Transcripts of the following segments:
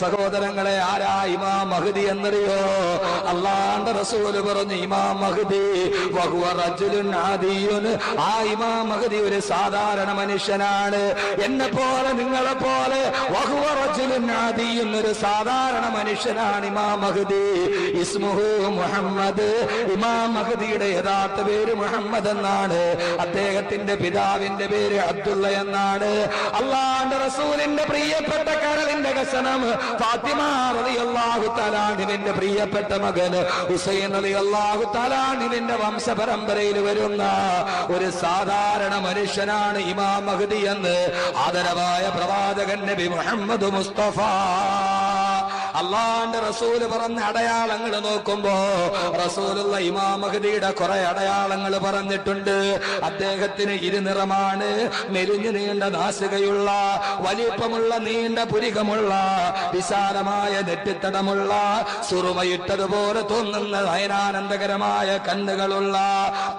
സഹോദരങ്ങളെ, ആരാ ഇമാം മഹ്ദി എന്നറിയോ? അല്ലാഹുവിന്റെ റസൂല് പറഞ്ഞു, ഇമാം മഹ്ദി വഹുവ റജുലുൻ ആദിയുൻ. ആ ഇമാം മഹ്ദി ഒരു സാധാരണ മനുഷ്യനാണ്, എന്നെ പോലെ നിങ്ങളെ പോലെ. വഹുവ റജുലുൻ ആദിയുൻ, ഒരു സാധാരണ മനുഷ്യനാണ് ഇമാം മഹ്ദി. ഇസ്മുഹു മുഹമ്മദ്. ഇമാം മഹ്ദിയുടെ യഥാർത്ഥ പേര് മുഹമ്മദ് എന്നാണ്. അദ്ദേഹത്തിന്റെ പിതാവിന്റെ പേര് അബ്ദുള്ള എന്നാണ്. അല്ലാഹുവിന്റെ റസൂലിന്റെ പ്രിയപ്പെട്ട കരളിന്റെ കഷണം ഫാത്തിമ റളിയല്ലാഹു തആല അൻഹുവിന്റെ പ്രിയപ്പെട്ട മകൻ ഹുസൈൻ റളിയല്ലാഹു തആല അൻഹുവിന്റെ വംശപരമ്പരയിൽ വരുന്ന ഒരു സാധാരണ മനുഷ്യനാണ് ഇമാം മഹ്ദി എന്ന് ആദരവായ പ്രവാചകൻ നബി മുഹമ്മദ് മുസ്തഫ. അള്ളാന്റെ റസൂല് പറഞ്ഞ അടയാളങ്ങൾ നോക്കുമ്പോ റസൂലുള്ള ഇമാം മഹ്ദിയുടെ കുറെ അടയാളങ്ങൾ പറഞ്ഞിട്ടുണ്ട്. അദ്ദേഹത്തിന് ഇരുനിറമാണ്, മെലിഞ്ഞു നീണ്ട നാസികയുള്ള, വലിപ്പമുള്ള നീണ്ട പുരികമുള്ള, വിശാലമായ നെറ്റിത്തടമുള്ള, സുറുമയിട്ടതുപോലെ തോന്നുന്ന നയനാനന്ദകരമായ കണ്ണുകളുള്ള,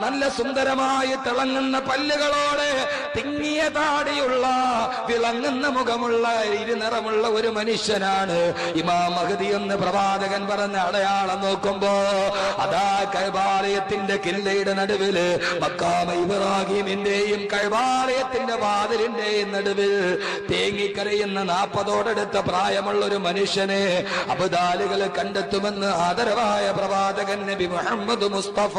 നല്ല സുന്ദരമായി തിളങ്ങുന്ന പല്ലുകളോടെ തിങ്ങിയ താടിയുള്ള, വിളങ്ങുന്ന മുഖമുള്ള, ഇരുനിറമുള്ള ഒരു മനുഷ്യനാണ് ഇമാം മഹ്ദി എന്ന് പ്രവാചകൻ പറഞ്ഞ അടയാളം നോക്കുമ്പോ അതാ കഅബാലയത്തിന്റെ കില്ലയുടെ നടുവില്, മഖാമ ഇബ്രാഹിമിന്റെയും കഅബാലയത്തിന്റെ വാതിലിന്റെയും നടുവിൽ തേങ്ങിക്കരയുന്ന 40ഓടടുത്ത പ്രായമുള്ള ഒരു മനുഷ്യനെ അബ്ദാലുകൾ കണ്ടെത്തുമെന്ന് ആദരവായ പ്രവാചകൻ നബി മുഹമ്മദ് മുസ്തഫ.